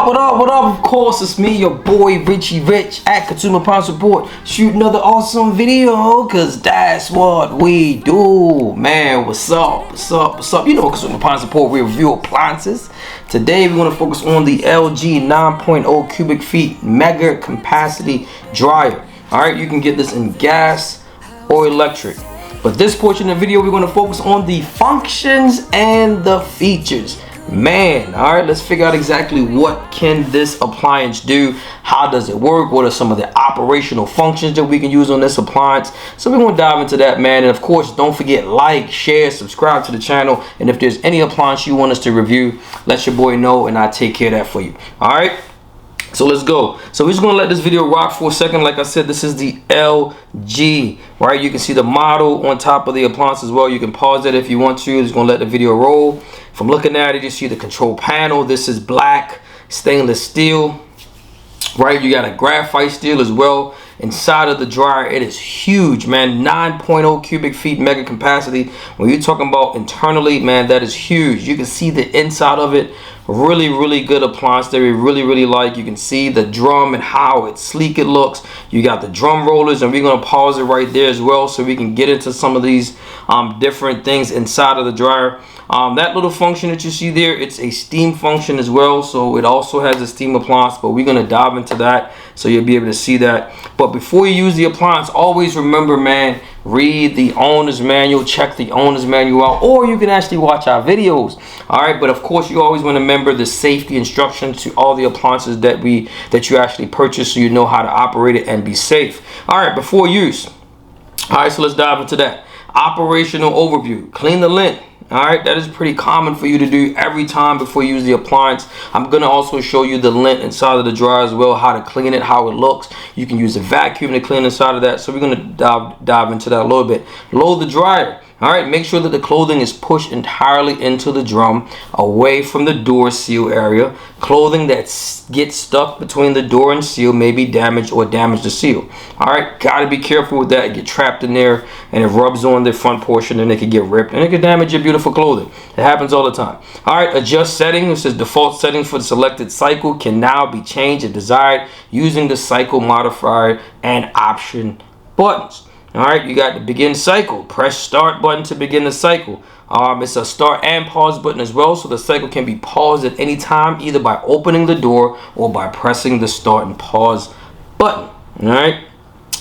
What up? Of course, it's me, your boy Richie Rich at Consumer Appliance Report. Shoot another awesome video, cause that's what we do, man. What's up? You know, Consumer Appliance Report, we review appliances. Today, we're gonna focus on the LG 9.0 cubic feet mega capacity dryer. All right, you can get this in gas or electric. But this portion of the video, we're gonna focus on the functions and the features. Man, all right, let's figure out exactly what can this appliance do. How does it work? What are some of the operational functions that we can use on this appliance? So we're going to dive into that, man. And of course, don't forget, like, share, subscribe to the channel. And if there's any appliance you want us to review, let your boy know and I'll take care of that for you. All right. So let's go. So we're just going to let this video rock for a second. Like I said, this is the LG, right? You can see the model on top of the appliance as well. You can pause it if you want to. It's going to let the video roll. From looking at it, you see the control panel. This is black stainless steel, right? You got a graphite steel as well. Inside of the dryer, it is huge, man. 9.0 cubic feet mega capacity. When you're talking about internally, man, that is huge. You can see the inside of it. Really good appliance that we really like. You can see the drum and how it's sleek it looks. You got the drum rollers, and we're gonna pause it right there as well so we can get into some of these different things inside of the dryer. That little function that you see there, it's a steam function as well, so it also has a steam appliance, but we're gonna dive into that so you'll be able to see that. But before you use the appliance, always remember, man, read the owner's manual, check the owner's manual out, or you can actually watch our videos. All right, but of course you always want to remember the safety instructions to all the appliances that you actually purchase, so you know how to operate it and be safe. All right, before use. All right, so let's dive into that. Operational overview. Clean the lint. All right, that is pretty common for you to do every time before you use the appliance. I'm gonna also show you the lint inside of the dryer as well, how to clean it, how it looks. You can use a vacuum to clean inside of that. So we're gonna dive into that a little bit. Load the dryer. All right, make sure that the clothing is pushed entirely into the drum, away from the door seal area. Clothing that gets stuck between the door and seal may be damaged or damage the seal. All right, gotta be careful with that. It get trapped in there and it rubs on the front portion and it could get ripped and it could damage your beautiful clothing. It happens all the time. All right, adjust settings. It says default settings for the selected cycle can now be changed if desired using the cycle modifier and option buttons. All right, you got the begin cycle. Press start button to begin the cycle. It's a start and pause button as well, so the cycle can be paused at any time, either by opening the door or by pressing the start and pause button. All right,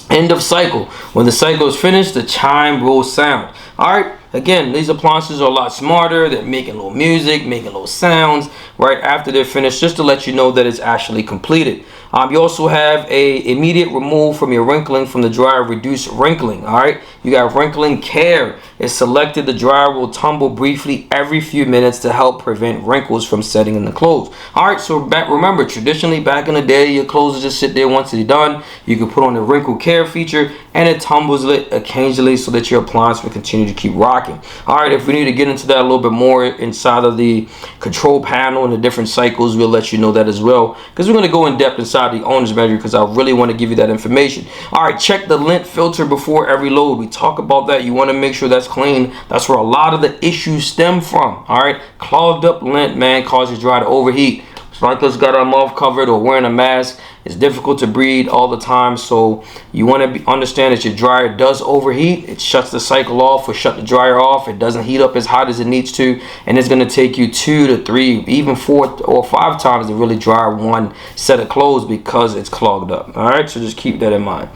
end of cycle. When the cycle is finished, the chime will sound. All right, again, these appliances are a lot smarter. They're making little music, making little sounds right after they're finished, just to let you know that it's actually completed. You also have a immediate remove from your wrinkling from the dryer, reduce wrinkling. All right, you got wrinkling care. It's selected. The dryer will tumble briefly every few minutes to help prevent wrinkles from setting in the clothes. All right, so remember, traditionally back in the day, your clothes would just sit there once they're done. You can put on the wrinkle care feature and it tumbles it occasionally so that your appliance will continue to keep rocking. All right, if we need to get into that a little bit more inside of the control panel and the different cycles, we'll let you know that as well, because we're going to go in depth inside the owner's manual, because I really want to give you that information. All right, check the lint filter before every load. We talk about that. You want to make sure that's clean. That's where a lot of the issues stem from. All right, clogged up lint, man, causes dryer to overheat. Sprinklers got our mouth covered or wearing a mask. It's difficult to breathe all the time, so you want to understand that your dryer does overheat. It shuts the cycle off or shut the dryer off. It doesn't heat up as hot as it needs to, and it's going to take you 2 to 3, even 4 or 5 times to really dry one set of clothes because it's clogged up. All right, so just keep that in mind.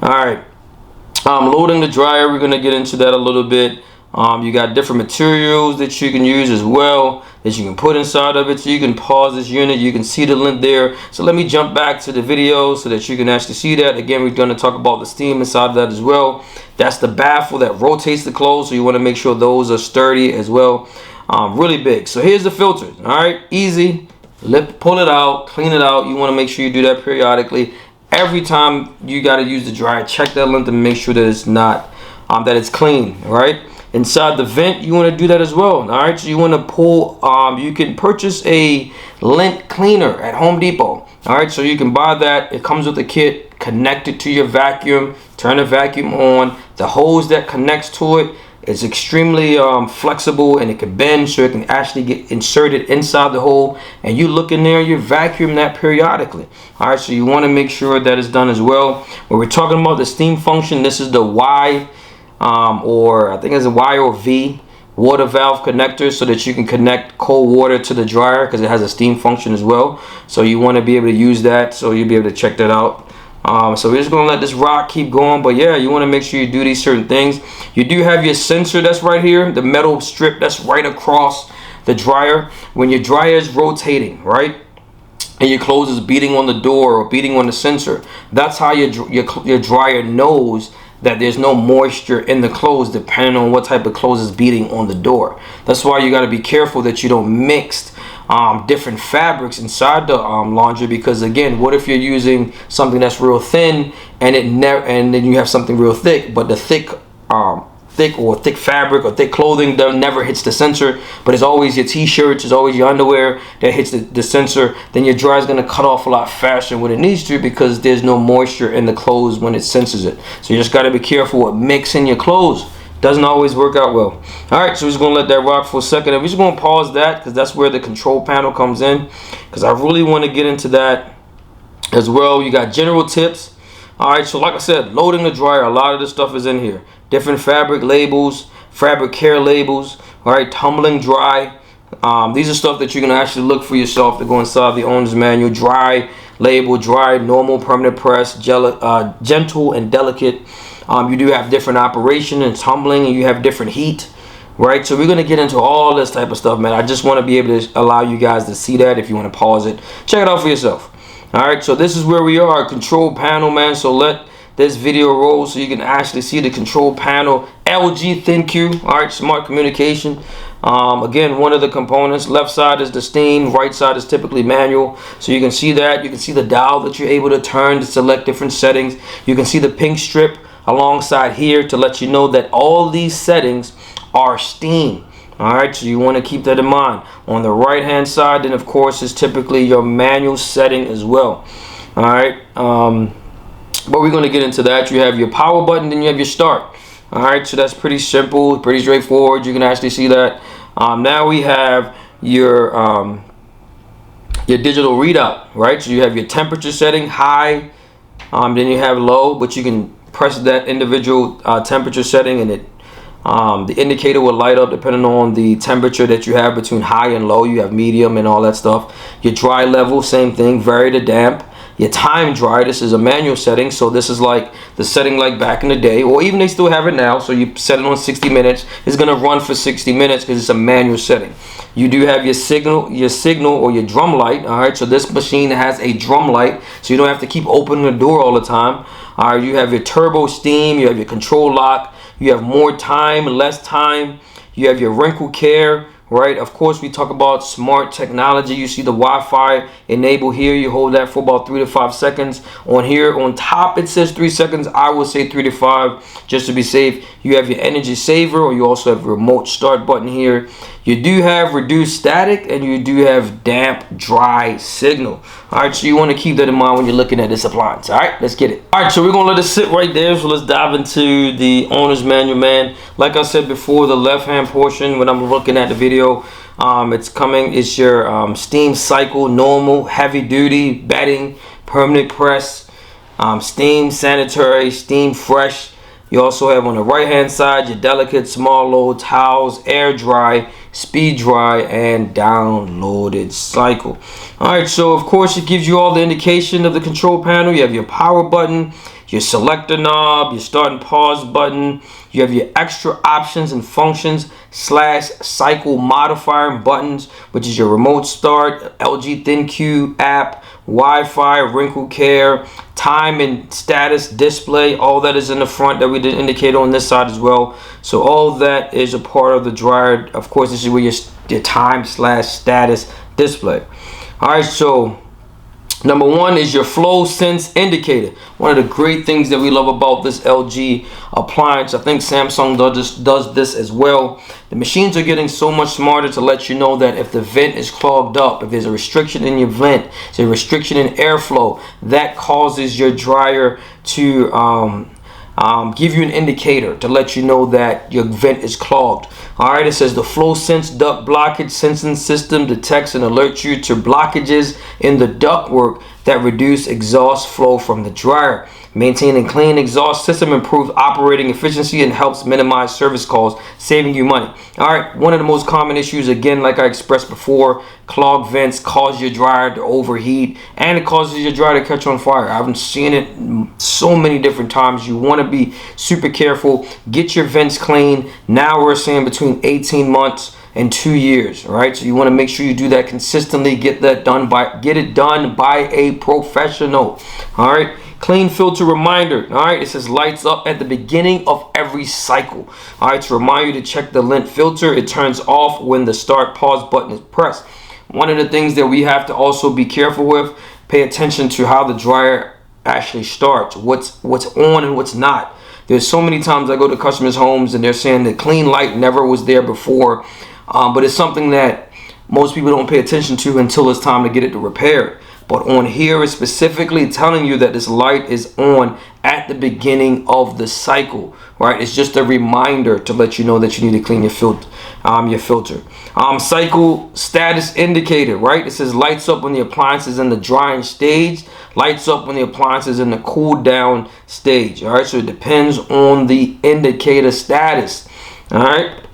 All right, loading the dryer, we're going to get into that a little bit. You got different materials that you can use as well that you can put inside of it, so you can pause this unit. You can see the lint there. So let me jump back to the video so that you can actually see that. Again, we're going to talk about the steam inside of that as well. That's the baffle that rotates the clothes, so you want to make sure those are sturdy as well. Really big. So here's the filters. All right, easy. Pull it out, clean it out. You want to make sure you do that periodically. Every time you got to use the dryer, check that lint to make sure that it's not that it's clean. All right. Inside the vent, you want to do that as well. All right, so you want to pull, you can purchase a lint cleaner at Home Depot. All right, so you can buy that. It comes with a kit, connect it to your vacuum, turn the vacuum on. The hose that connects to it It's extremely flexible, and it can bend, so it can actually get inserted inside the hole, and you look in there, you vacuum that periodically. All right, so you want to make sure that it's done as well. When we're talking about the steam function, this is the Y, or I think it's a Y or V water valve connector, so that you can connect cold water to the dryer, because it has a steam function as well. So you want to be able to use that, so you'll be able to check that out. So we're just gonna let this rock keep going, but yeah, you want to make sure you do these certain things. You do have your sensor that's right here, the metal strip that's right across the dryer. When your dryer is rotating, right, and your clothes is beating on the door or beating on the sensor, that's how your dryer knows that there's no moisture in the clothes, depending on what type of clothes is beating on the door. That's why you got to be careful that you don't mix different fabrics inside the laundry, because again, what if you're using something that's real thin and then you have something real thick, but the thick fabric or thick clothing that never hits the sensor, but it's always your t-shirts, it's always your underwear that hits the sensor, then your dryer is going to cut off a lot faster than what it needs to, because there's no moisture in the clothes when it senses it. So you just got to be careful with mixing your clothes. Doesn't always work out well. All right, so we're just gonna let that rock for a second, and we're just gonna pause that, because that's where the control panel comes in, because I really want to get into that as well. You got general tips. All right, so like I said, loading the dryer, a lot of this stuff is in here. Different fabric labels, fabric care labels. All right, tumbling dry. These are stuff that you can actually look for yourself to go inside the owner's manual. Dry label, dry, normal, permanent press, gentle and delicate. You do have different operation and tumbling, and you have different heat, right? So we're going to get into all this type of stuff, man. I just want to be able to allow you guys to see that. If you want to pause it, check it out for yourself. All right, so this is where we are, control panel, man. So let this video roll so you can actually see the control panel. LG ThinQ, all right, smart communication. Again, one of the components, left side is the steam, right side is typically manual. So you can see that. You can see the dial that you're able to turn to select different settings. You can see the pink strip alongside here to let you know that all these settings are steam. All right, so you want to keep that in mind. On the right hand side, then of course is typically your manual setting as well. All right, but we're going to get into that. You have your power button, then you have your start. All right, so that's pretty simple, pretty straightforward. You can actually see that. Now we have your digital readout, right? So you have your temperature setting, high, then you have low, but you can press that individual temperature setting, and the indicator will light up depending on the temperature that you have between high and low. You have medium and all that stuff. Your dry level, same thing, vary to damp. Your time dry, this is a manual setting, so this is like the setting like back in the day, or even they still have it now. So you set it on 60 minutes. It's gonna run for 60 minutes because it's a manual setting. You do have your signal or your drum light. All right, so this machine has a drum light, so you don't have to keep opening the door all the time. All right, you have your TurboSteam, you have your control lock, you have more time, less time, you have your wrinkle care, right? Of course, we talk about smart technology. You see the Wi-Fi enable here. You hold that for about 3 to 5 seconds. On here, on top, it says 3 seconds. I will say 3 to 5 just to be safe. You have your energy saver, or you also have a remote start button here. You do have reduced static, and you do have damp, dry signal. All right, so you want to keep that in mind when you're looking at this appliance. All right, let's get it. All right, so we're going to let it sit right there. So let's dive into the owner's manual, man. Like I said before, the left-hand portion, when I'm looking at the video, it's your steam cycle, normal, heavy duty, bedding, permanent press, steam, sanitary, steam fresh. You also have on the right hand side your delicate, small load, towels, air dry, speed dry, and downloaded cycle. All right, so of course it gives you all the indication of the control panel. You have your power button, your selector knob, your start and pause button. You have your extra options and functions / cycle modifier buttons, which is your remote start, LG ThinQ app, Wi-Fi, wrinkle care, time and status display. All that is in the front that we did indicate on this side as well. So all that is a part of the dryer. Of course, this is where your time / status display. All right, so number one is your flow sense indicator. One of the great things that we love about this LG appliance, I think Samsung does this as well. The machines are getting so much smarter to let you know that if the vent is clogged up, if there's a restriction in your vent, there's a restriction in airflow, that causes your dryer to give you an indicator to let you know that your vent is clogged. All right, it says the flow sense duct blockage sensing system detects and alerts you to blockages in the ductwork that reduce exhaust flow from the dryer. Maintaining clean exhaust system improves operating efficiency and helps minimize service calls, saving you money. All right, one of the most common issues, again, like I expressed before, clogged vents cause your dryer to overheat and it causes your dryer to catch on fire. I've seen it so many different times. You want to be super careful. Get your vents clean. Now we're saying between 18 months and 2 years, right? So you want to make sure you do that consistently. Get it done by a professional. All right. Clean filter reminder. All right, it says lights up at the beginning of every cycle. All right, to remind you to check the lint filter. It turns off when the start pause button is pressed. One of the things that we have to also be careful with, pay attention to how the dryer actually starts, what's on and what's not. There's so many times I go to customers' homes and they're saying the clean light never was there before, but it's something that most people don't pay attention to until it's time to get it repaired. But on here is specifically telling you that this light is on at the beginning of the cycle, right? It's just a reminder to let you know that you need to clean your filter. Cycle status indicator, right? It says lights up when the appliance is in the drying stage, lights up when the appliance is in the cool down stage. All right, so it depends on the indicator status. All right.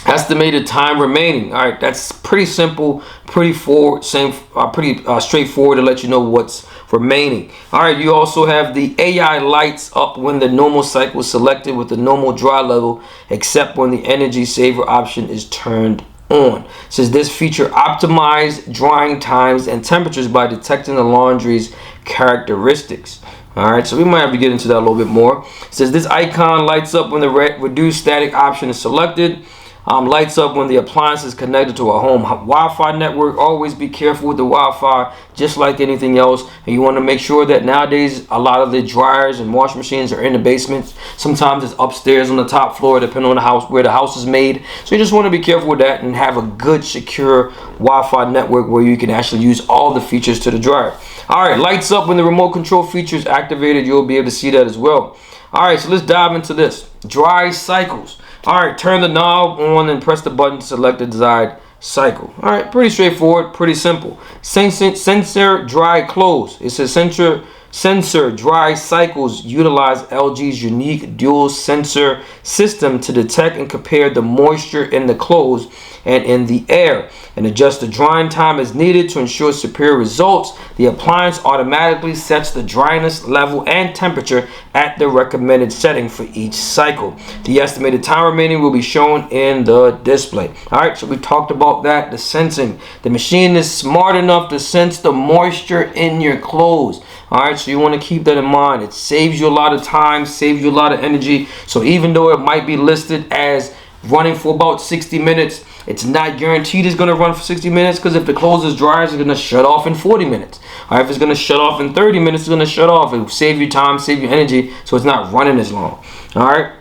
Estimated time remaining. All right, that's pretty simple, pretty straightforward to let you know what's remaining. All right, you also have the AI lights up when the normal cycle is selected with the normal dry level, except when the energy saver option is turned on. It says this feature optimized drying times and temperatures by detecting the laundry's characteristics. All right, so we might have to get into that a little bit more. It says this icon lights up when the reduce static option is selected. Lights up when the appliance is connected to a home Wi-Fi network. Always be careful with the Wi-Fi, just like anything else. And you want to make sure that nowadays a lot of the dryers and washing machines are in the basement. Sometimes it's upstairs on the top floor, depending on the house where the house is made. So you just want to be careful with that and have a good, secure Wi-Fi network where you can actually use all the features to the dryer. All right, lights up when the remote control feature is activated. You'll be able to see that as well. All right, so let's dive into this. Dry cycles. All right, turn the knob on and press the button to select the desired cycle. All right, pretty straightforward, pretty simple. Sensor dry close. It says sensor dry cycles utilize LG's unique dual sensor system to detect and compare the moisture in the clothes and in the air and adjust the drying time as needed to ensure superior results. The appliance automatically sets the dryness level and temperature at the recommended setting for each cycle. The estimated time remaining will be shown in the display. All right, so we talked about that, the sensing. The machine is smart enough to sense the moisture in your clothes. All right, so you want to keep that in mind. It saves you a lot of time, saves you a lot of energy. So even though it might be listed as running for about 60 minutes, it's not guaranteed it's going to run for 60 minutes, because if the clothes is dry, it's going to shut off in 40 minutes. Or if it's going to shut off in 30 minutes, it's going to shut off. It will save you time, save you energy, so it's not running as long. All right,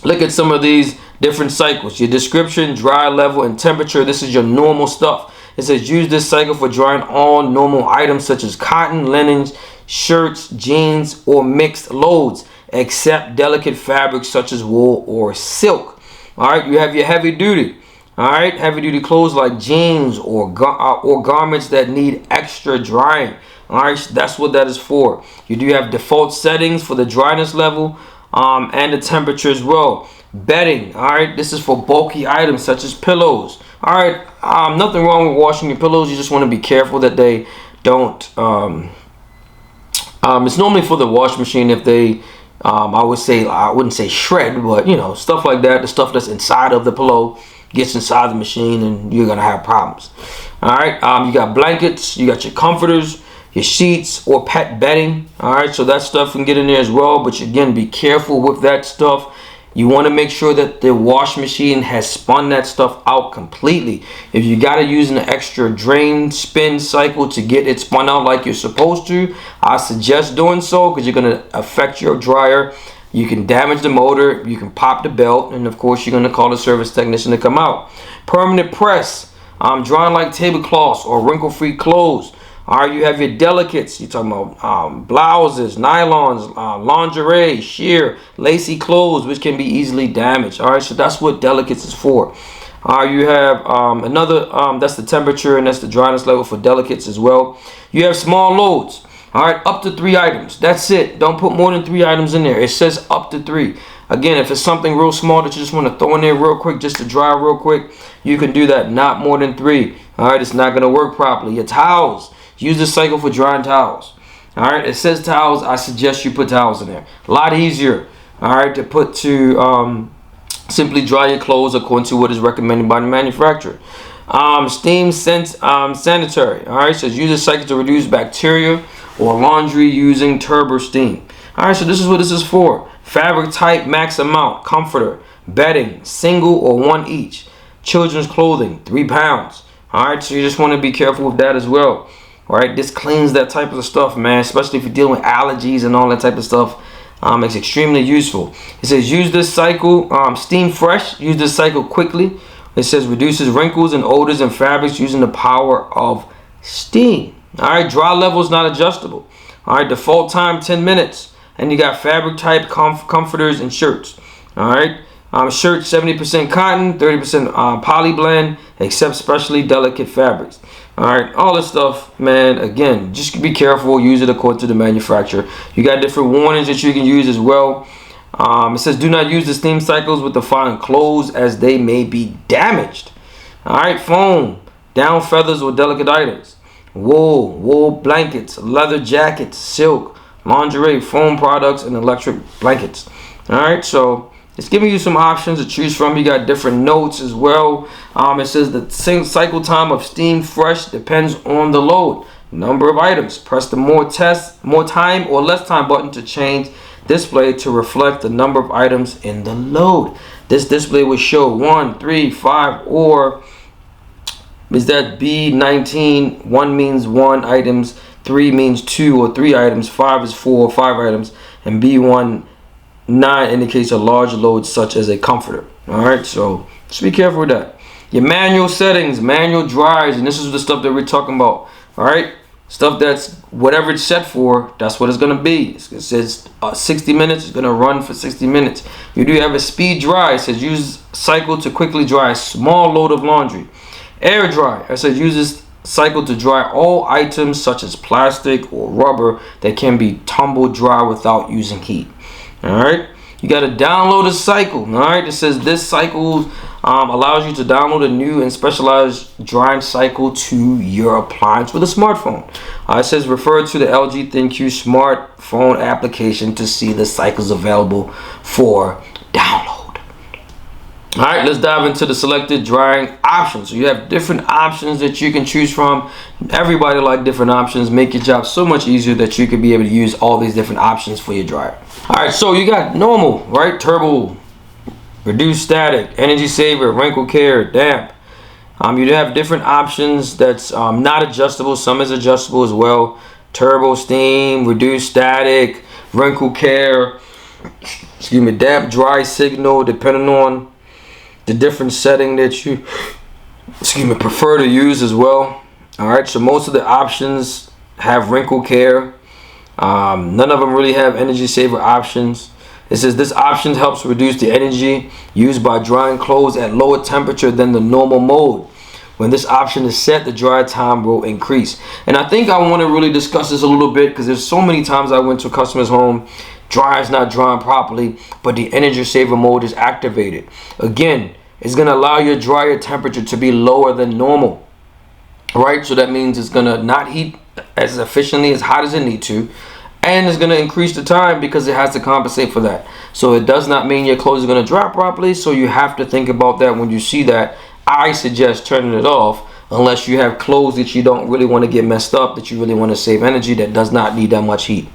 look at some of these different cycles. Your description, dry level, and temperature. This is your normal stuff. It says use this cycle for drying all normal items such as cotton, linens, shirts, jeans, or mixed loads, except delicate fabrics such as wool or silk. All right, you have your heavy duty. All right, heavy duty clothes like jeans or garments that need extra drying. All right, that's what that is for. You do have default settings for the dryness level and the temperature as well. Bedding. All right, this is for bulky items such as pillows. All right, nothing wrong with washing your pillows. You just want to be careful that they don't. It's normally for the wash machine if they. I wouldn't say shred, but you know, stuff like that. The stuff that's inside of the pillow gets inside the machine, and you're gonna have problems. All right, you got blankets, you got your comforters, your sheets, or pet bedding. All right, so that stuff can get in there as well. But again, be careful with that stuff. You want to make sure that the wash machine has spun that stuff out completely. If you got to use an extra drain spin cycle to get it spun out like you're supposed to, I suggest doing so, because you're going to affect your dryer. You can damage the motor, you can pop the belt, and of course you're going to call the service technician to come out. Permanent press, drying like tablecloths or wrinkle-free clothes. All right, you have your delicates. You're talking about blouses, nylons, lingerie, sheer, lacy clothes, which can be easily damaged. All right, so that's what delicates is for. You have another, that's the temperature and that's the dryness level for delicates as well. You have small loads. All right, up to 3 items. That's it. Don't put more than 3 items in there. It says up to 3. Again, if it's something real small that you just want to throw in there real quick, just to dry real quick, you can do that. Not more than 3. All right, it's not going to work properly. Your towels. Use this cycle for drying towels. All right, it says towels. I suggest you put towels in there. A lot easier, all right, to put to simply dry your clothes according to what is recommended by the manufacturer. Steam Sanitary. All right, says use this cycle to reduce bacteria or laundry using TurboSteam. All right, so this is what this is for. Fabric type, max amount, comforter, bedding, single or 1 each. Children's clothing, 3 pounds. All right, so you just want to be careful with that as well. All right, this cleans that type of stuff, man, especially if you're dealing with allergies and all that type of stuff. It's extremely useful. It says use this cycle, steam fresh, use this cycle quickly. It says reduces wrinkles and odors in fabrics using the power of steam. All right, dry level is not adjustable. All right, default time 10 minutes. And you got fabric type, comforters and shirts. All right, shirts 70% cotton, 30% poly blend, except specially delicate fabrics. All right, all this stuff, man, again, just be careful. Use it according to the manufacturer. You got different warnings that you can use as well. It says do not use the steam cycles with the fine clothes as they may be damaged. All right, foam, down feathers or delicate items, wool blankets, leather jackets, silk, lingerie, foam products, and electric blankets. All right, so it's giving you some options to choose from. You got different notes as well. It says the cycle time of steam fresh depends on the load, number of items. Press the more time or less time button to change display to reflect the number of items in the load. This display will show 1, 3, 5, or is that B19? 1 means 1 items, 3 means 2 or 3 items, 5 is 4 or 5 items, and B19 indicates a large load such as a comforter. All right, so just be careful with that. Your manual settings, manual dries, and this is the stuff that we're talking about. All right, stuff that's whatever it's set for, that's what it's gonna be. It says 60 minutes, it's gonna run for 60 minutes. You do have a speed dry. It says use cycle to quickly dry a small load of laundry. Air dry. It says use this cycle to dry all items such as plastic or rubber that can be tumble dry without using heat. All right, you got to download a cycle. All right, it says this cycle allows you to download a new and specialized drying cycle to your appliance with a smartphone. It says refer to the LG ThinQ smartphone application to see the cycles available for download. All right, let's dive into the selected drying options. So you have different options that you can choose from. Everybody like different options. Make your job so much easier that you can be able to use all these different options for your dryer. All right, so you got normal, right? Turbo, reduce static, energy saver, wrinkle care, damp. You have different options that's not adjustable. Some is adjustable as well. Turbo steam, reduce static, wrinkle care, excuse me, damp, dry signal, depending on the different setting that you prefer to use as well. All right, so most of the options have wrinkle care. None of them really have energy saver options. It says this option helps reduce the energy used by drying clothes at lower temperature than the normal mode. When this option is set, the dry time will increase. And I think I want to really discuss this a little bit because there's so many times I went to a customer's home, dryer's not drying properly, but the energy saver mode is activated. Again, it's going to allow your dryer temperature to be lower than normal. Right? So that means it's going to not heat as efficiently, as hot as it needs to. And it's going to increase the time because it has to compensate for that. So it does not mean your clothes are going to dry properly. So you have to think about that when you see that. I suggest turning it off unless you have clothes that you don't really want to get messed up, that you really want to save energy, that does not need that much heat.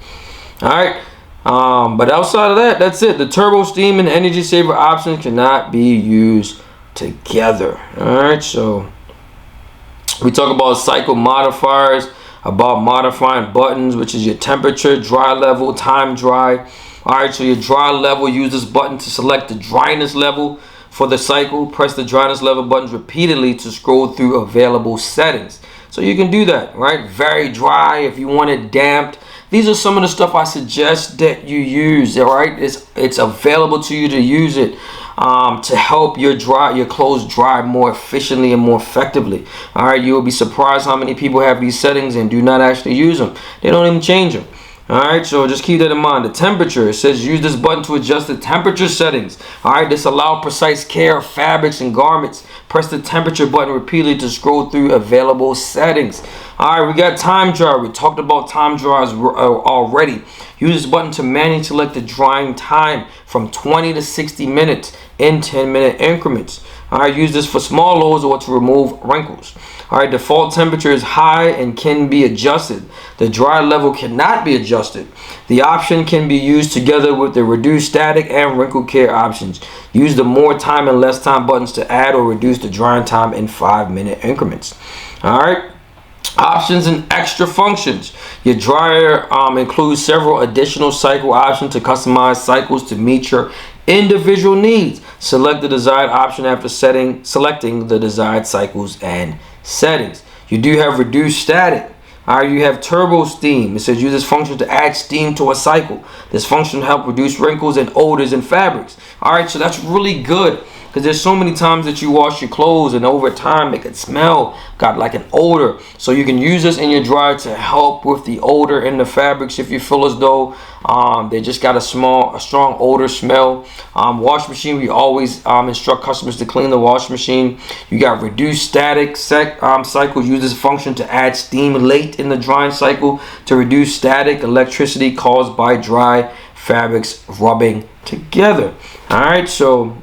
All right. But outside of that, that's it. The turbo steam and energy saver options cannot be used together. All right. So we talk about cycle modifiers, about modifying buttons, which is your temperature, dry level, time dry. All right. So your dry level, use this button to select the dryness level. For the cycle, press the dryness level buttons repeatedly to scroll through available settings. So you can do that, right? Very dry if you want it damped. These are some of the stuff I suggest that you use, all right? It's available to you to use it to help your clothes dry more efficiently and more effectively. All right, you will be surprised how many people have these settings and do not actually use them. They don't even change them. All right, so just keep that in mind. The temperature, it says use this button to adjust the temperature settings. All right, this allows precise care of fabrics and garments. Press the temperature button repeatedly to scroll through available settings. All right, we got time dryer. We talked about time dryers already. Use this button to manually select the drying time from 20 to 60 minutes in 10-minute increments. All right, use this for small loads or to remove wrinkles. All right, default temperature is high and can be adjusted. The dry level cannot be adjusted. The option can be used together with the reduce static and wrinkle care options. Use the more time and less time buttons to add or reduce the drying time in 5-minute increments. All right. Options and extra functions. Your dryer includes several additional cycle options to customize cycles to meet your individual needs. Select the desired option after selecting the desired cycles and settings. You do have reduced static. All right, you have TurboSteam. It says use this function to add steam to a cycle. This function helps reduce wrinkles and odors in fabrics. All right, so that's really good. Because there's so many times that you wash your clothes and over time it could smell, got like an odor. So you can use this in your dryer to help with the odor in the fabrics if you feel as though they just got a strong odor smell. Wash machine, we always instruct customers to clean the wash machine. You got reduced static cycle. Use this function to add steam late in the drying cycle to reduce static electricity caused by dry fabrics rubbing together. All right, so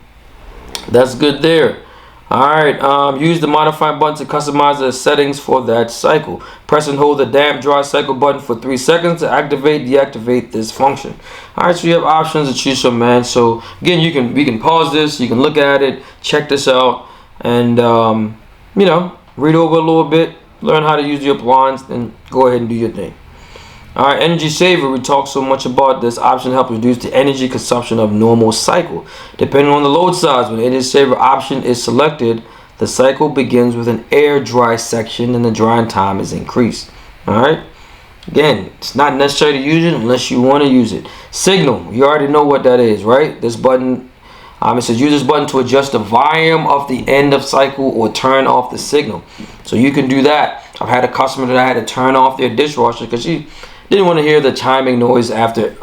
that's good there. All right, use the modify button to customize the settings for that cycle. Press and hold the damp dry cycle button for 3 seconds to deactivate this function. All right, so you have options to choose from, man. So again, we can pause this, you can look at it, check this out, and read over a little bit, learn how to use the appliance, then go ahead and do your thing. All right, energy saver. We talk so much about this option helps reduce the energy consumption of normal cycle. Depending on the load size, when the energy saver option is selected, the cycle begins with an air dry section and the drying time is increased. All right. Again, it's not necessary to use it unless you want to use it. Signal. You already know what that is, right? This button. It says use this button to adjust the volume of the end of cycle or turn off the signal. So you can do that. I've had a customer that I had to turn off their dishwasher because she didn't want to hear the chiming noise after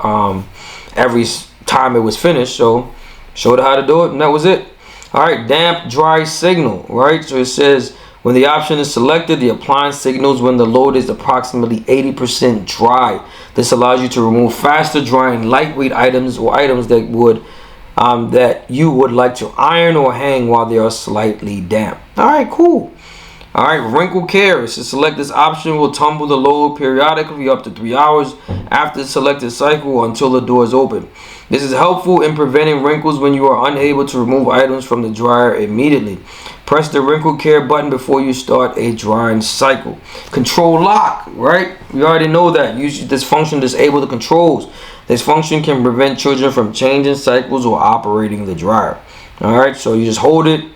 every time it was finished. So showed her how to do it, and that was it. All right, damp dry signal, right? So it says when the option is selected, the appliance signals when the load is approximately 80% dry. This allows you to remove faster drying lightweight items or items that you would like to iron or hang while they are slightly damp. All right, cool. All right, wrinkle care. So select this option will tumble the load periodically up to 3 hours after the selected cycle until the door is open. This is helpful in preventing wrinkles when you are unable to remove items from the dryer immediately. Press the wrinkle care button before you start a drying cycle. Control lock, right? We already know that. Use this function to disable the controls. This function can prevent children from changing cycles or operating the dryer. All right, so you just hold it.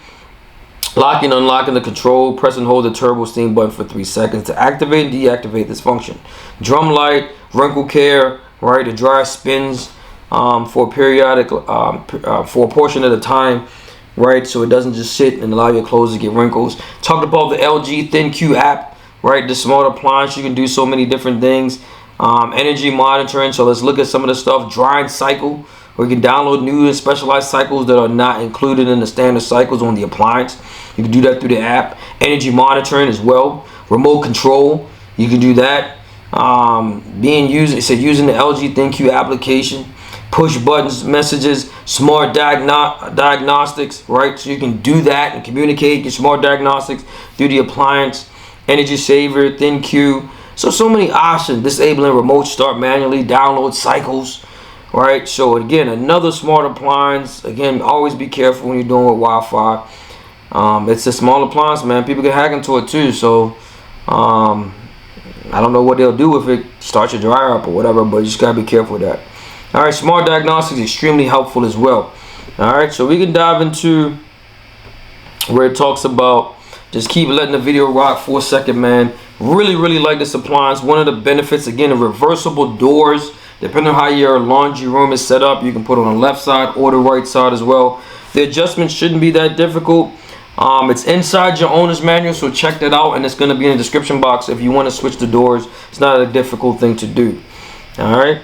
Locking and unlocking the control, press and hold the TurboSteam button for 3 seconds to activate and deactivate this function. Drum light, wrinkle care, right? The dryer spins for a portion at a time, right? So it doesn't just sit and allow your clothes to get wrinkles. Talked about the LG ThinQ app, right? The smart appliance, you can do so many different things. Energy monitoring, so let's look at some of the stuff. Drying cycle, where you can download new and specialized cycles that are not included in the standard cycles on the appliance. You can do that through the app. Energy monitoring as well. Remote control, you can do that. It said using the LG ThinQ application. Push buttons, messages, smart diagnostics, right? So you can do that and communicate your smart diagnostics through the appliance. Energy saver, ThinQ. So many options. Disabling remote start manually, download cycles. Right, so again, another smart appliance. Again, always be careful when you're doing with Wi-Fi. It's a small appliance, man. People can hack into it too. So I don't know what they'll do if it starts your dryer up or whatever, but you just gotta be careful with that. All right, smart diagnostics is extremely helpful as well. All right, so we can dive into where it talks about Just keep letting the video rock for a second, man. Really like this appliance. One of the benefits, again, the reversible doors. Depending on how your laundry room is set up, you can put it on the left side or the right side as well. The adjustment shouldn't be that difficult. It's inside your owner's manual, so check that out, and it's going to be in the description box if you want to switch the doors. It's not a difficult thing to do. All right.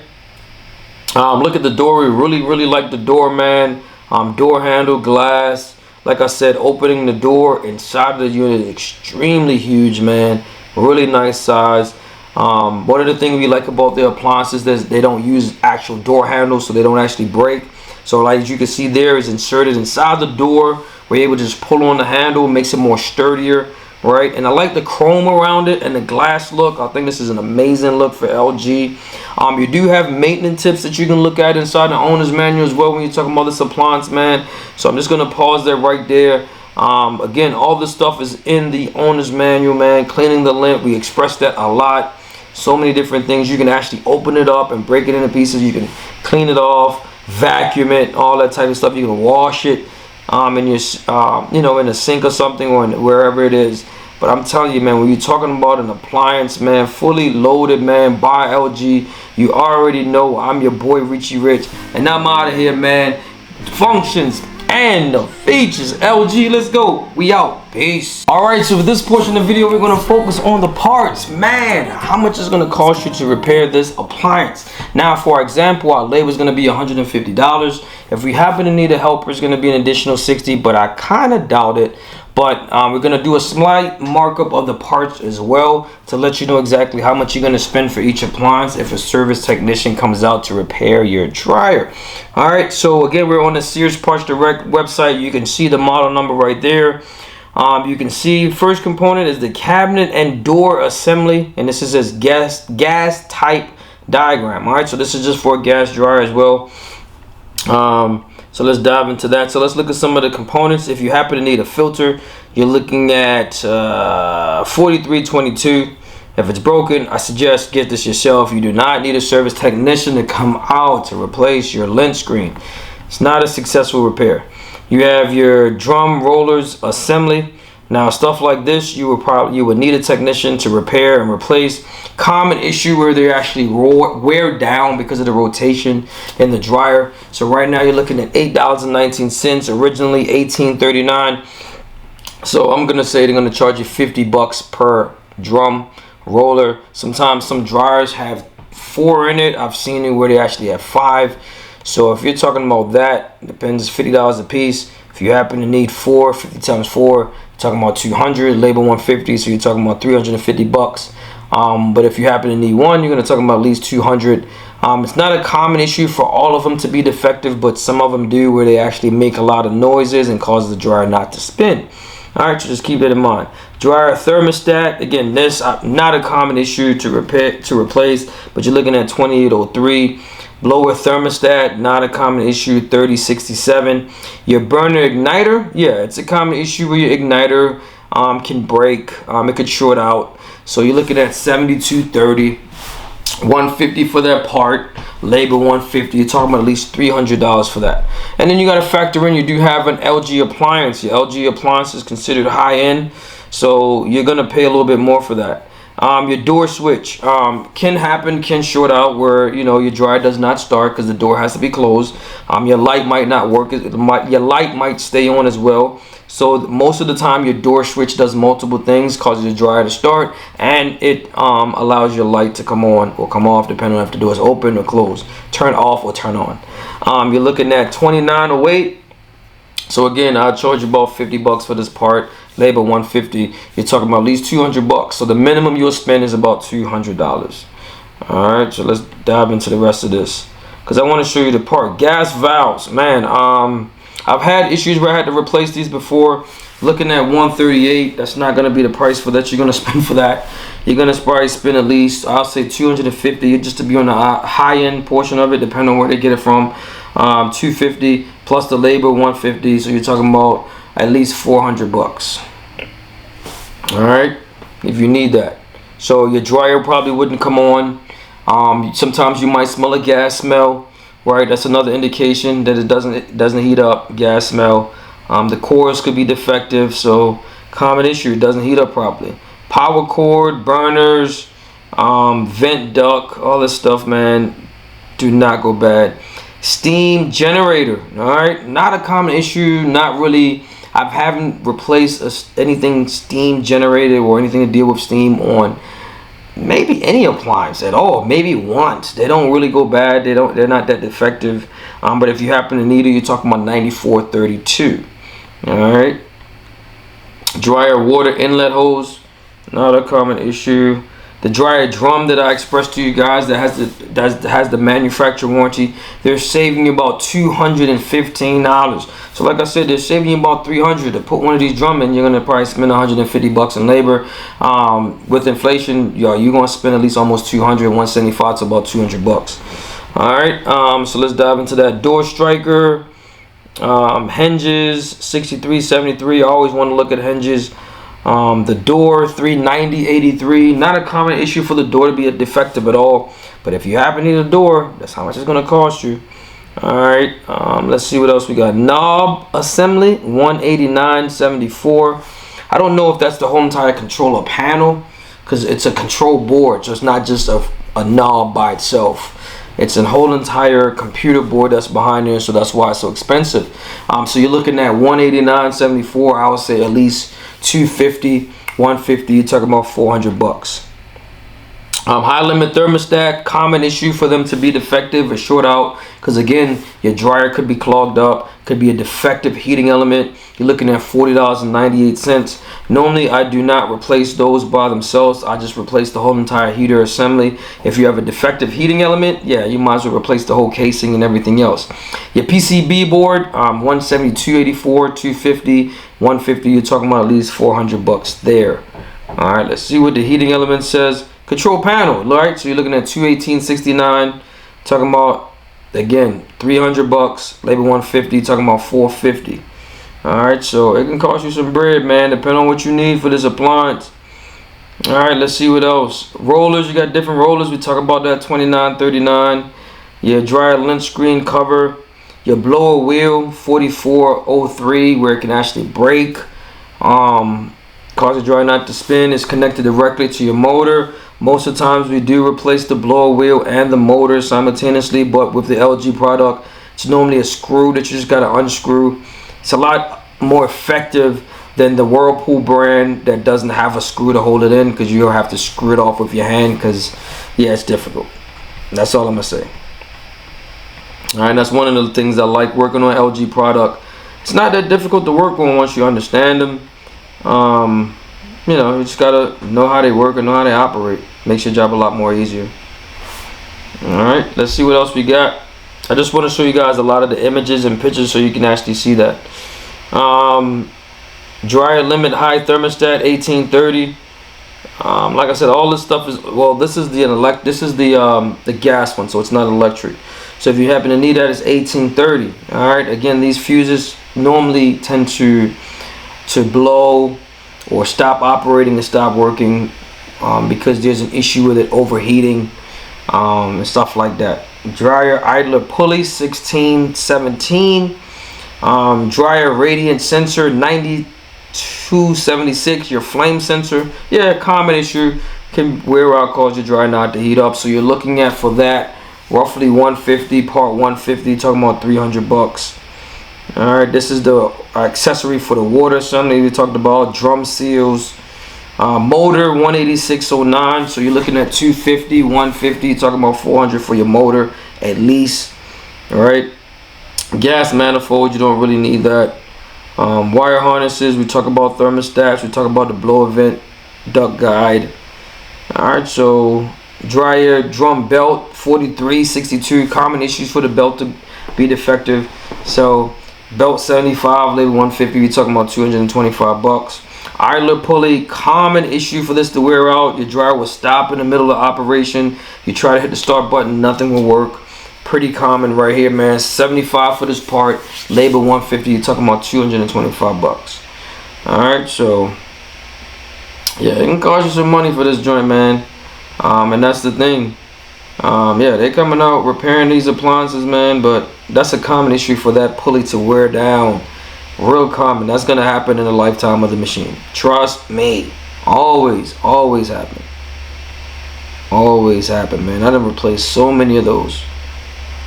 Look at the door. We really like the door, man. Door handle, glass. Like I said, opening the door inside of the unit is extremely huge, man. Really nice size. One of the things we like about the appliances is they don't use actual door handles, so they don't actually break. So like as you can see there, is inserted inside the door. We're able to just pull on the handle, makes it more sturdier, right? And I like the chrome around it and the glass look. I think this is an amazing look for LG. You do have maintenance tips that you can look at inside the owner's manual as well when you're talking about this appliance, man. So I'm just gonna pause there right there. Again, all this stuff is in the owner's manual, man. Cleaning the lint, we express that a lot. So many different things. You can actually open it up and break it into pieces. You can clean it off, vacuum it, all that type of stuff. You can wash it in your you know, in a sink or something, or wherever it is. But I'm telling you, man, when you're talking about an appliance, man, fully loaded, man, by LG, you already know I'm your boy Richie Rich, and I'm out of here, man. Functions and the features, LG, let's go. We out. Peace. All right, so for this portion of the video, we're going to focus on the parts. Man, how much is going to cost you to repair this appliance? Now, for example, our labor is going to be $150. If we happen to need a helper, it's going to be an additional $60, but I kind of doubt it. But we're going to do a slight markup of the parts as well to let you know exactly how much you're going to spend for each appliance if a service technician comes out to repair your dryer. All right, so again, we're on the Sears Parts Direct website. You can see the model number right there. You can see first component is the cabinet and door assembly, and this is this gas type diagram. All right, so this is just for a gas dryer as well. So let's dive into that. So let's look at some of the components. If you happen to need a filter, you're looking at $43.22. If it's broken, I suggest get this yourself. You do not need a service technician to come out to replace your lint screen. It's not a successful repair. You have your drum rollers assembly. Now stuff like this, you would need a technician to repair and replace. Common issue where they actually wear down because of the rotation in the dryer. So right now you're looking at $8.19, originally $18.39. So I'm gonna say they're gonna charge you $50 per drum roller. Sometimes some dryers have 4 in it. I've seen it where they actually have 5. So if you're talking about that, it depends, it's $50 a piece. If you happen to need 4, 50 times 4, you're talking about 200, labor 150, so you're talking about $350. But if you happen to need one, you're gonna talk about at least 200. It's not a common issue for all of them to be defective, but some of them do, where they actually make a lot of noises and cause the dryer not to spin. All right, so just keep that in mind. Dryer thermostat, again, this not a common issue to replace, but you're looking at 2803. Blower thermostat, not a common issue, 3067. Your burner igniter, yeah, it's a common issue where your igniter can break, it could short out. So you're looking at 7230, 150 for that part, labor 150. You're talking about at least $300 for that. And then you got to factor in, you do have an LG appliance. Your LG appliance is considered high end, so you're gonna pay a little bit more for that. Your door switch can short out where, you know, your dryer does not start because the door has to be closed. Your light might not work, your light might stay on as well. So most of the time your door switch does multiple things, causes your dryer to start, and it allows your light to come on or come off depending on if the door is open or closed, turn off or turn on. You're looking at 2908. So again, I'll charge you about $50 for this part, labor 150. You're talking about at least $200. So the minimum you'll spend is about $200. All right, so let's dive into the rest of this because I want to show you the part. Gas valves, man. I've had issues where I had to replace these before. Looking at 138, that's not going to be the price for that you're going to spend for that. You're going to probably spend at least, I'll say 250 just to be on the high end portion of it, depending on where they get it from. 250 plus the labor 150, so you're talking about at least $400. All right, if you need that. So your dryer probably wouldn't come on. Sometimes you might smell a gas smell, right? That's another indication that it doesn't heat up. Gas smell. The cores could be defective, so Common issue, it doesn't heat up properly. Power cord, burners, vent duct, all this stuff, man, do not go bad. Steam generator, all right, not a common issue, not really. I haven't replaced anything steam generated or anything to deal with steam on maybe any appliance at all. Maybe once. They don't really go bad. They're not that defective. But if you happen to need it, you're talking about 9432. All right. Dryer water inlet hose, not a common issue. The dryer drum that I expressed to you guys that has the manufacturer warranty, they're saving you about $215. So like I said, they're saving you about $300 to put one of these drum in. You're gonna probably spend $150 in labor. With inflation, you're gonna spend at least almost $200, $175 to about $200. All right. So let's dive into that. Door striker, hinges, 6373. I always want to look at hinges. The door, 390.83. Not a common issue for the door to be a defective at all, but if you happen to need a door, that's how much it's going to cost you. All right. Let's see what else we got. Knob assembly, 189.74. I don't know if that's the whole entire controller panel, because it's a control board, so it's not just a knob by itself. It's a whole entire computer board that's behind there, so that's why it's so expensive. So you're looking at 189.74. I would say at least 250, 150. You're talking about $400. High limit thermostat, common issue for them to be defective or short out, because again, your dryer could be clogged up, could be a defective heating element. You're looking at $40.98. Normally I do not replace those by themselves. I just replace the whole entire heater assembly. If you have a defective heating element, yeah, you might as well replace the whole casing and everything else. Your PCB board, 172.84, 250, 150. You're talking about at least $400 there. All right, let's see what the heating element says. Control panel, all right, so you're looking at 218.69. Talking about, again, $300, labor 150, talking about 450. All right, so it can cost you some bread, man, depending on what you need for this appliance. All right, let's see what else. Rollers, you got different rollers. We talk about that, $29.39. Your dryer lint screen cover. Your blower wheel, $44.03, where it can actually break. Cause the dryer not to spin. It's connected directly to your motor. Most of the times we do replace the blower wheel and the motor simultaneously, but with the LG product, it's normally a screw that you just gotta unscrew. It's a lot more effective than the Whirlpool brand that doesn't have a screw to hold it in, because you'll have to screw it off with your hand, because yeah, it's difficult. That's all I'm gonna say. All right, that's one of the things I like working on LG product. It's not that difficult to work on once you understand them. You know, you just gotta know how they work and know how they operate. Makes your job a lot more easier. All right, let's see what else we got. I just want to show you guys a lot of the images and pictures so you can actually see that. Dryer limit high thermostat, 1830. Like I said, all this stuff is, well, this is the gas one, so it's not electric. So if you happen to need that, it's 1830. All right, again, these fuses normally tend to blow or stop operating and stop working because there's an issue with it overheating and stuff like that. Dryer idler pulley, 1617. Dryer radiant sensor, 9276. Your flame sensor, yeah, common issue, can wear out, cause your dryer not to heat up. So you're looking at, for that, roughly 150, part 150, talking about $300. All right, this is the accessory for the water assembly we talked about. Drum seals, motor, 186.09. So you're looking at 250, 150, talking about 400 for your motor at least. All right, gas manifold, you don't really need that. Wire harnesses, we talk about thermostats, we talk about the blower vent duct guide. All right, so dryer drum belt, 43.62. Common issues for the belt to be defective. So belt 75, labor 150. We're talking about $225. Idler pulley, common issue for this to wear out. Your dryer will stop in the middle of operation. You try to hit the start button, nothing will work. Pretty common right here, man. 75 for this part, labor 150. You're talking about $225. All right, so yeah, it can cost you some money for this joint, man. And that's the thing. Yeah, they're coming out repairing these appliances, man, but that's a common issue for that pulley to wear down Real common. That's gonna happen in the lifetime of the machine. Trust me. Always happen. Always happen, man. I done replaced so many of those.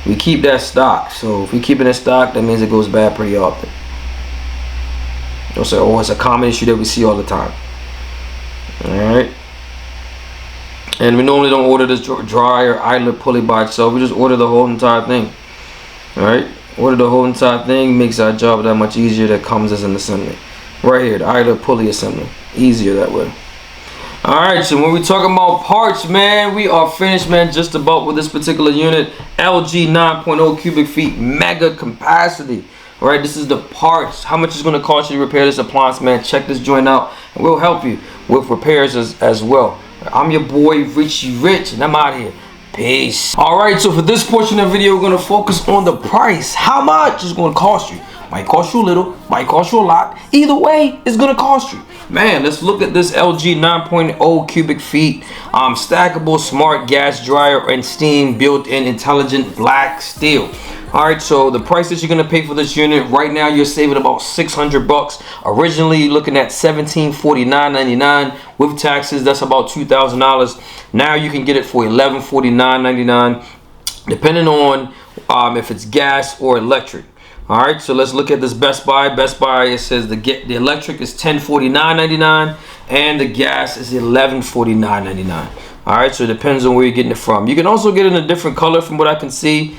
We keep that stock. So if we keep it in stock, that means it goes bad pretty often. Don't say, oh, it's a common issue that we see all the time. Alright. And we normally don't order this dryer idler pulley by itself. We just order the whole entire thing. Alright. Order the whole entire thing. Makes our job that much easier. That comes as an assembly. Right here, the idler pulley assembly. Easier that way. Alright, so when we talking about parts, man, we are finished, man, just about with this particular unit. LG 9.0 cubic feet, mega capacity. Alright, this is the parts. How much is going to cost you to repair this appliance, man? Check this joint out, and we'll help you with repairs as well. I'm your boy, Richie Rich, and I'm out here. Peace. Alright, so for this portion of the video, we're going to focus on the price. How much is going to cost you? Might cost you a little, might cost you a lot. Either way, it's going to cost you. Man, let's look at this LG 9.0 cubic feet stackable smart gas dryer and steam built-in intelligent black steel. Alright, so the price that you're going to pay for this unit, right now you're saving about 600 bucks. Originally you're looking at $1749.99 with taxes. That's about $2,000. Now you can get it for $1149.99 depending on if it's gas or electric. Alright, so let's look at this Best Buy. Best Buy, it says the electric is $1049.99 and the gas is $1149.99. Alright, so it depends on where you're getting it from. You can also get it in a different color from what I can see.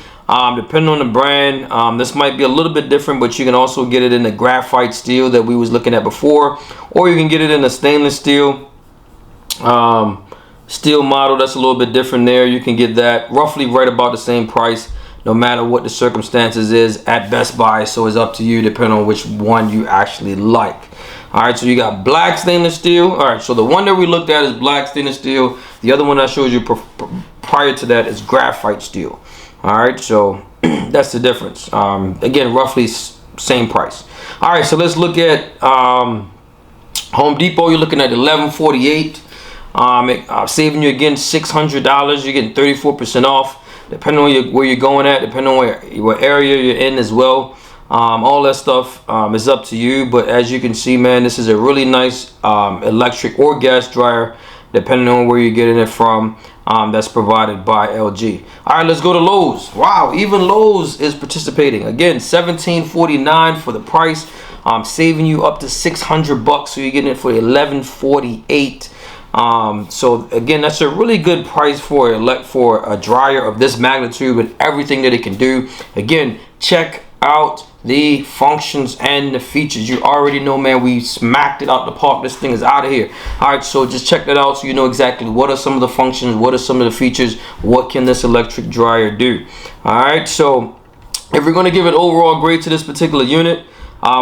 Depending on the brand, this might be a little bit different, but you can also get it in the graphite steel that we was looking at before, or you can get it in a stainless steel model. That's a little bit different there. You can get that roughly right about the same price, no matter what the circumstances is at Best Buy. So it's up to you depending on which one you actually like. All right, so you got black stainless steel. All right, so the one that we looked at is black stainless steel. The other one I showed you prior to that is graphite steel. All right, so that's the difference. Again, roughly same price. All right, so let's look at Home Depot. You're looking at $1148. Saving you again $600. You're getting 34% off. Depending on where you're going at, depending on what area you're in as well. All that stuff is up to you. But as you can see, man, this is a really nice electric or gas dryer, depending on where you're getting it from. That's provided by LG. All right, let's go to Lowe's. Wow, even Lowe's is participating. Again, $1749 for the price. Saving you up to 600 bucks, so you're getting it for $1148. So again, that's a really good price for a dryer of this magnitude with everything that it can do. Again, check out the functions and the features. You already know, man, we smacked it out the park. This thing is out of here. All right, so just check that out so you know exactly what are some of the functions, what are some of the features, what can this electric dryer do. All right, so if we're going to give an overall grade to this particular unit,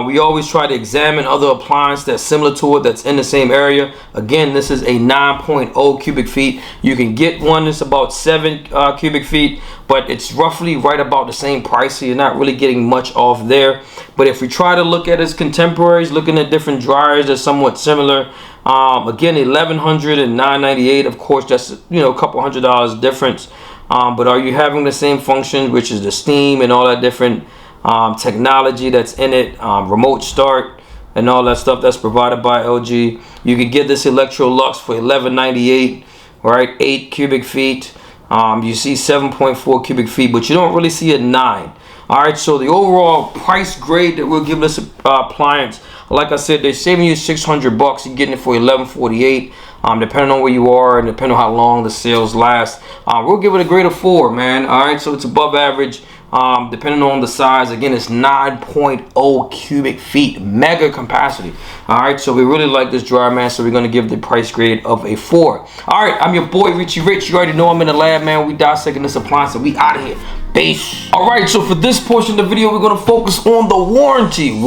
we always try to examine other appliances that's similar to it, that's in the same area. Again, this is a 9.0 cubic feet. You can get one that's about 7 cubic feet, but it's roughly right about the same price, so you're not really getting much off there. But if we try to look at its contemporaries, looking at different dryers that's somewhat similar, again, $1,100 and $998. Of course, that's a couple $100 difference. But are you having the same functions, which is the steam and all that different technology that's in it, remote start and all that stuff that's provided by LG? You can get this Electrolux for $1198, right? 8 cubic feet. You see 7.4 cubic feet, but you don't really see a 9. All right, so the overall price grade that we'll give this appliance, like I said, they're saving you 600 bucks. You're getting it for $1148. Depending on where you are and depending on how long the sales last, we'll give it a grade of 4, man. All right, so it's above average. Depending on the size. Again, it's 9.0 cubic feet, mega capacity. All right, so we really like this dryer, man, so we're going to give the price grade of a 4. All right, I'm your boy Richie Rich. You already know I'm in the lab, man. We dissecting this appliance and we out of here. Peace. All right, so for this portion of the video, we're going to focus on the warranty,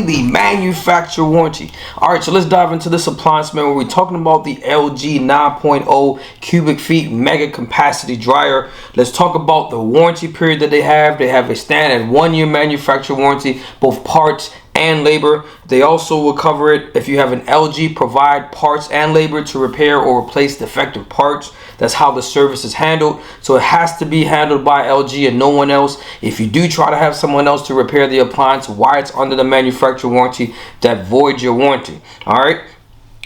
the manufacturer warranty. All right, so let's dive into this appliance, man, where we're talking about the LG 9.0 cubic feet mega capacity dryer. Let's talk about about the warranty period that they have a standard 1-year manufacturer warranty, both parts and labor. They also will cover it if you have an LG, provide parts and labor to repair or replace defective parts. That's how the service is handled. So it has to be handled by LG and no one else. If you do try to have someone else to repair the appliance while it's under the manufacturer warranty, that voids your warranty. All right.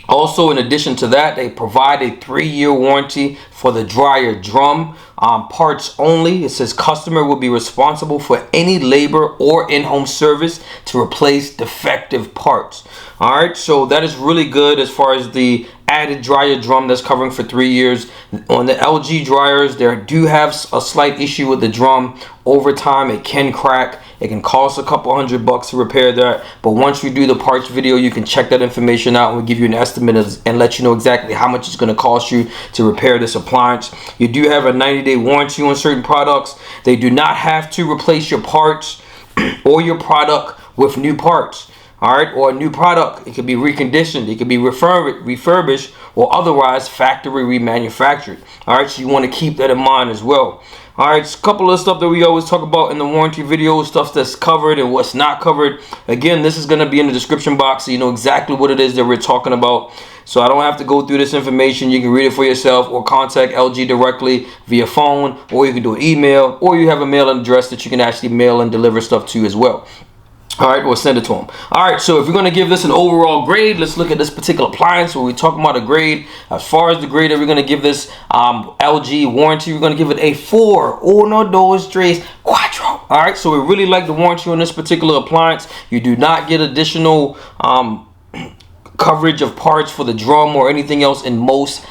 Also, in addition to that, they provide a 3-year warranty for the dryer drum. Parts only. It says customer will be responsible for any labor or in-home service to replace defective parts. All right, so that is really good as far as the added dryer drum that's covering for 3 years. On the LG dryers, they do have a slight issue with the drum. Over time, it can crack. It can cost a couple $100 to repair that, but once we do the parts video, you can check that information out and we'll give you an estimate and let you know exactly how much it's going to cost you to repair this appliance. You do have a 90-day warranty on certain products. They do not have to replace your parts or your product with new parts. All right, or a new product. It could be reconditioned, it could be refurbished, or otherwise factory remanufactured. All right, so you want to keep that in mind as well. All right, a couple of stuff that we always talk about in the warranty video, stuff that's covered and what's not covered. Again, this is going to be in the description box so you know exactly what it is that we're talking about. So I don't have to go through this information. You can read it for yourself or contact LG directly via phone, or you can do an email, or you have a mailing address that you can actually mail and deliver stuff to as well. All right, we'll send it to them. All right, so if we're going to give this an overall grade, let's look at this particular appliance where we're talking about a grade. As far as the grade that we're going to give this LG warranty, we're going to give it a 4. Odors, dries, 4. All right, so we really like the warranty on this particular appliance. You do not get additional coverage of parts for the drum or anything else in most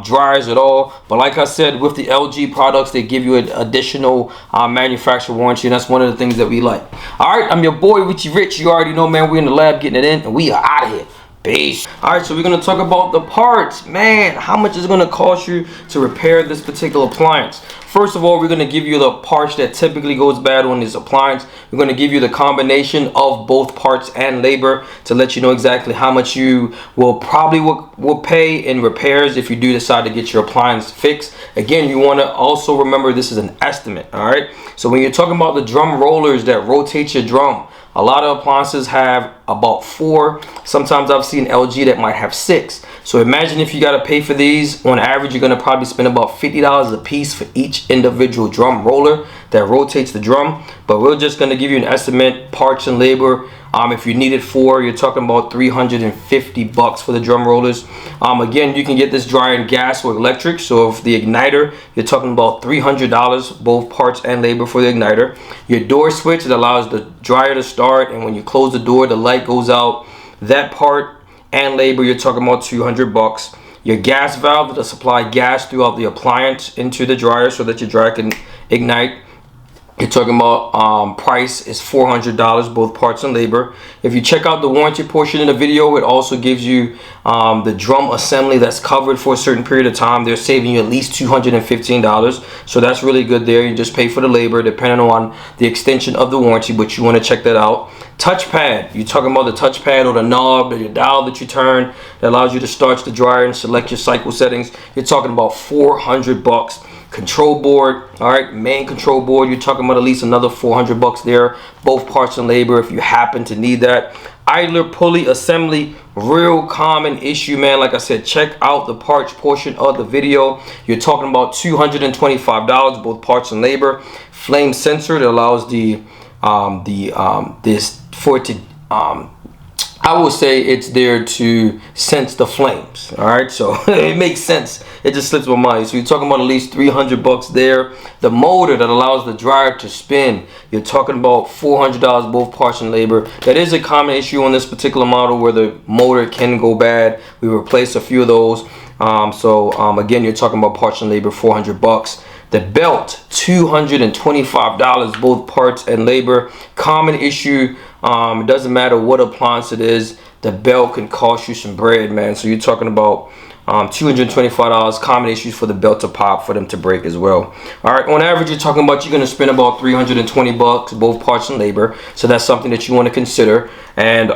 dryers at all, but like I said, with the LG products, they give you an additional manufacturer warranty, and that's one of the things that we like. All right, I'm your boy Richie Rich. You already know, man, we're in the lab getting it in, and we are out of here. Peace. All right, so we're going to talk about the parts. Man, how much is it going to cost you to repair this particular appliance? First of all, we're going to give you the parts that typically goes bad on this appliance. We're going to give you the combination of both parts and labor to let you know exactly how much you will pay in repairs if you do decide to get your appliance fixed. Again, you want to also remember this is an estimate. All right, so when you're talking about the drum rollers that rotate your drum, a lot of appliances have about 4. Sometimes I've seen LG that might have 6. So imagine if you got to pay for these. On average, you're going to probably spend about $50 a piece for each individual drum roller that rotates the drum. But we're just going to give you an estimate, parts and labor. If you needed 4, you're talking about $350 for the drum rollers. Again, you can get this dryer in gas or electric. So if the igniter, you're talking about $300, both parts and labor for the igniter. Your door switch, it allows the dryer to start, and when you close the door, the light goes out. That part and labor, you're talking about $200. Your gas valve to supply gas throughout the appliance into the dryer so that your dryer can ignite. You're talking about price is $400, both parts and labor. If you check out the warranty portion in the video, it also gives you the drum assembly that's covered for a certain period of time. They're saving you at least $215, so that's really good there. You just pay for the labor depending on the extension of the warranty, but you want to check that out. Touchpad, you're talking about the touchpad or the knob or your dial that you turn that allows you to start the dryer and select your cycle settings. You're talking about $400. Control board, all right, main control board, you're talking about at least another $400 there, both parts and labor if you happen to need that. Idler pulley assembly, real common issue, man. Like I said, check out the parts portion of the video. You're talking about $225, both parts and labor. Flame sensor that allows I will say it's there to sense the flames. All right, so it makes sense. It just slips my mind. So you're talking about at least $300 there. The motor that allows the dryer to spin, you're talking about $400, both parts and labor. That is a common issue on this particular model where the motor can go bad. We replaced a few of those. Again, you're talking about parts and labor, $400. The belt, $225, both parts and labor. Common issue. It doesn't matter what appliance it is, the belt can cost you some bread, man. So you're talking about $225. Common issues for the belt to pop, for them to break as well. All right, on average, you're talking about you're going to spend about 320 bucks, both parts and labor. So that's something that you want to consider. And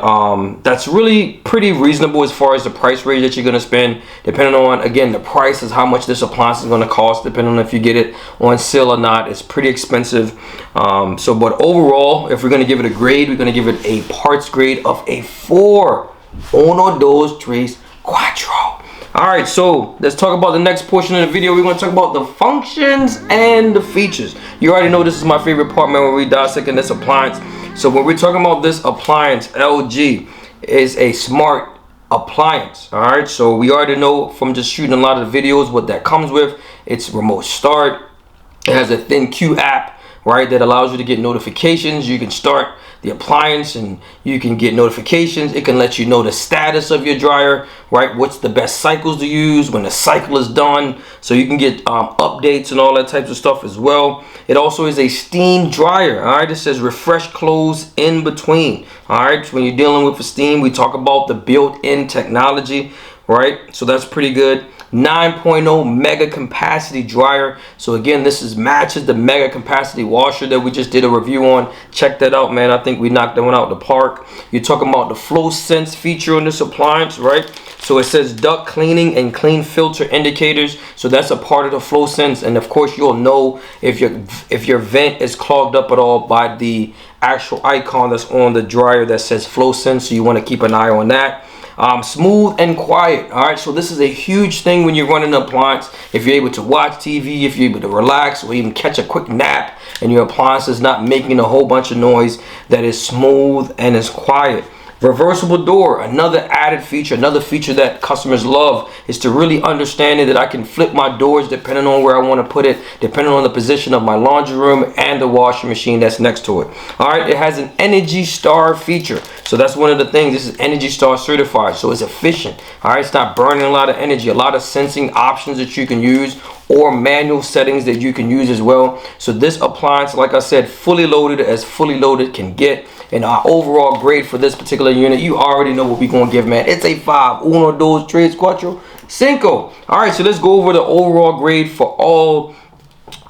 that's really pretty reasonable as far as the price range that you're going to spend, depending on, again, the price is how much this appliance is going to cost, depending on if you get it on sale or not. It's pretty expensive. But overall, if we're going to give it a grade, we're going to give it a parts grade of a 4. Uno, dos, tres, cuatro. All right, so let's talk about the next portion of the video. We're going to talk about the functions and the features. You already know this is my favorite part, man, when we dissecting this appliance. So when we're talking about this appliance, LG is a smart appliance. All right, so we already know from just shooting a lot of the videos what that comes with. It's remote start. It has a thin Q app, right, that allows you to get notifications. You can start the appliance and you can get notifications. It can let you know the status of your dryer, right, what's the best cycles to use when the cycle is done, so you can get updates and all that types of stuff as well. It also is a steam dryer. All right, it says refresh clothes in between. All right, so when you're dealing with the steam, we talk about the built-in technology, right, so that's pretty good. 9.0 mega capacity dryer. So again, this matches the mega capacity washer that we just did a review on. Check that out, man. I think we knocked that one out of the park. You're talking about the flow sense feature on this appliance, right? So it says duct cleaning and clean filter indicators. So that's a part of the flow sense, and of course you'll know if your vent is clogged up at all by the actual icon that's on the dryer that says flow sense. So you want to keep an eye on that. Smooth and quiet. All right, so this is a huge thing when you're running an appliance. If you're able to watch TV, if you're able to relax, or even catch a quick nap, and your appliance is not making a whole bunch of noise, that is smooth and is quiet. Reversible door, another added feature, another feature that customers love is to really understanding that I can flip my doors depending on where I want to put it, depending on the position of my laundry room and the washing machine that's next to it. All right, it has an Energy Star feature. So that's one of the things. This is Energy Star certified, so it's efficient. All right, it's not burning a lot of energy, a lot of sensing options that you can use, or manual settings that you can use as well. So this appliance, like I said, fully loaded, as fully loaded can get. And our overall grade for this particular unit, you already know what we're going to give, man. It's a 5. Uno, dos, tres, cuatro, cinco. All right, so let's go over the overall grade for all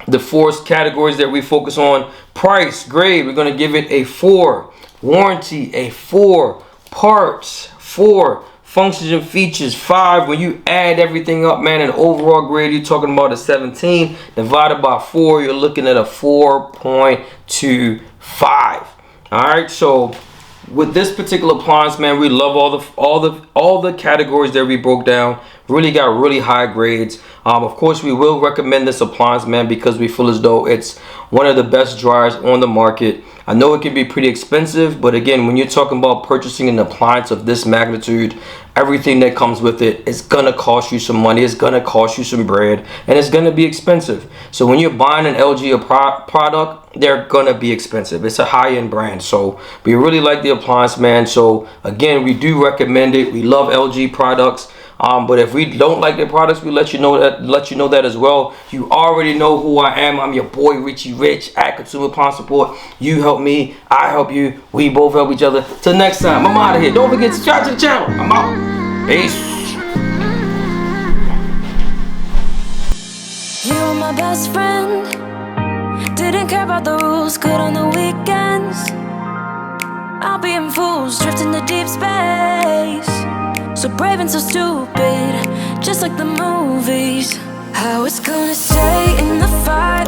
the 4 categories that we focus on. Price, grade, we're going to give it a 4. Warranty, a 4. Parts, 4. Functions and features, 5. When you add everything up, man, an overall grade, you're talking about a 17. Divided by 4, you're looking at a 4.25. All right, so with this particular appliance, man, we love all the categories that we broke down. Really got really high grades. Of course, we will recommend this appliance, man, because we feel as though it's one of the best dryers on the market. I know it can be pretty expensive, but again, when you're talking about purchasing an appliance of this magnitude, everything that comes with it is gonna cost you some money, it's gonna cost you some bread, and it's gonna be expensive. So when you're buying an LG product, they're gonna be expensive. It's a high-end brand, so we really like the appliance, man. So again, we do recommend it. We love LG products. But if we don't like their products, we let you know that as well. You already know who I am. I'm your boy Richie Rich at Consumer Appliance Support. You help me, I help you. We both help each other. Till next time, I'm out of here. Don't forget to subscribe to the channel. I'm out. Peace. You were my best friend. Didn't care about the rules. Good on the weekends. I'll be in fools, drifting to deep space. So brave and so stupid, just like the movies. How it's gonna stay in the fire.